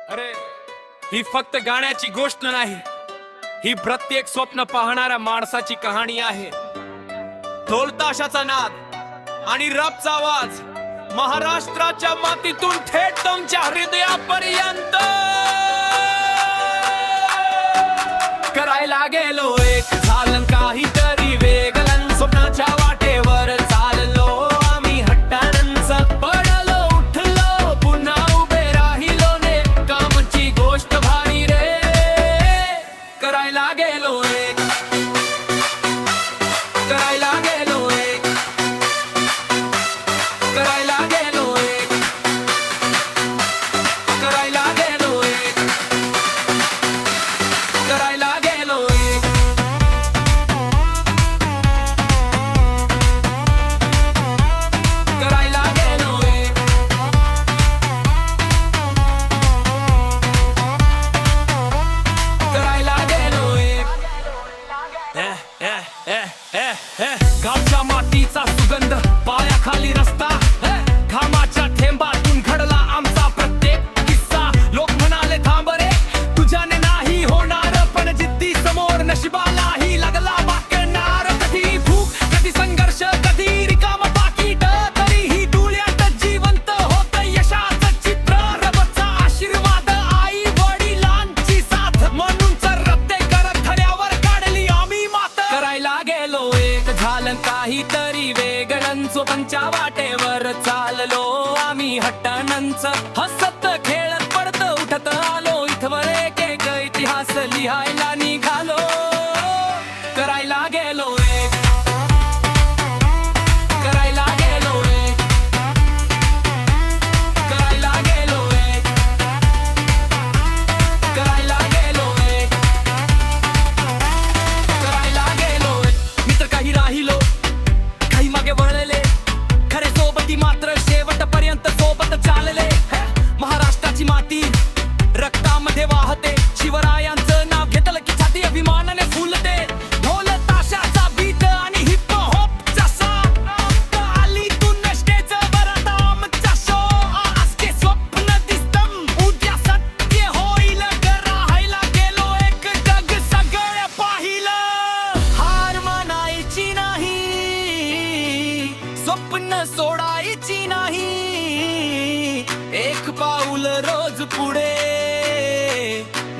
अरे ही फक्त गाण्याची गोष्ट नाही, ही प्रत्येक स्वप्न पाहणाऱ्या माणसाची कहाणी आहे. ढोल ताशाचा नाद आणि रबचा आवाज महाराष्ट्राच्या मातीतून थेट तुमच्या हृदयापर्यंत. करायला गेलो एक झालं काहीतरी वेगळं, स्वप्नाच्या वाटेवर चाललो आम्ही हट्टानंच. पडलो उठलो पुन्हा उभे राहिलो ने, कामची गोष्ट भारी रे. करायला गेलो एक, करायला गेलो एक, करायला गेलो एक, करायला गेलो एक, करायला गेलो एक. करायला गेलो एक, करायला गेलो एक. गावच्या मातीचा सुगंध, पायाखाली रस्ता, घामाच्या थेंबातून घडला आमचा प्रत्येक किस्सा. लोक म्हणाले थांब रे तुझ्याने नाही होणार, पण जिद्दी समोर नशिबालाही लागला वाकणार. कधी भूक कधी संघर्ष कधी रिकाम पाकीट, तरीही डोळ्यात जिवंत होत यशाचं चित्र. रबचा आशीर्वाद आई वडिलांची साथ, म्हणून रत्ते करत खड्यावर काढली आम्ही मात. करायला गेलो एक झालं काहीतरी वेगळं, स्वप्नाच्या वाटेवर चाललो आम्ही हट्टानंच. हसत खेळत पडत उठत आलो, इथवर एक एक इतिहास लिहायला निघालो. करायला गेलो एक, करायला गेलो एक, करायला गेलो एक, करायला गेलो एक, करायला गेलो एक. मित्र काही राहिलो काही मागे वळले, खरे सोबती मात्र शेवटपर्यंत सोबत चालले. महाराष्ट्राची माती रक्तामध्ये वाहते, शिवरायांचं नाव घेतलं की छाती अभिमानाने फुलते. ढोल ताशाचा बीट आणि हिप हॉपचा साथ, आली तू स्टेजवर आता आमचा शो. आज ते स्वप्न दिसतं उद्या सत्य होईल, राहायला गेलो एक जग सगळं पाहिलं. हार मानायची नाही, स्वप्न सोडायची नाही, एक पाऊल रोज पुढे,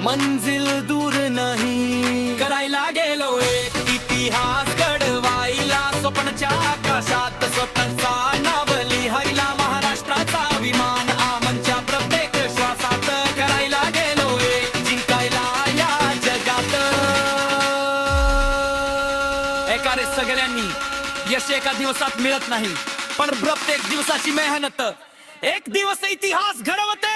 मंजिल दूर नाही. करायला गेलो एक इतिहास घडवायला, स्वप्नाच्या आकाशात स्वतःचा नाव लिहायला. महाराष्ट्राचा अभिमान आमच्या प्रत्येक श्वासात. करायला गेलो एक जिंकायला या जगात. एका रे सगळ्यांनी यश एका दिवसात मिळत नाही, पण प्रत्येक दिवसाची मेहनत एक दिवस इतिहास घडवते.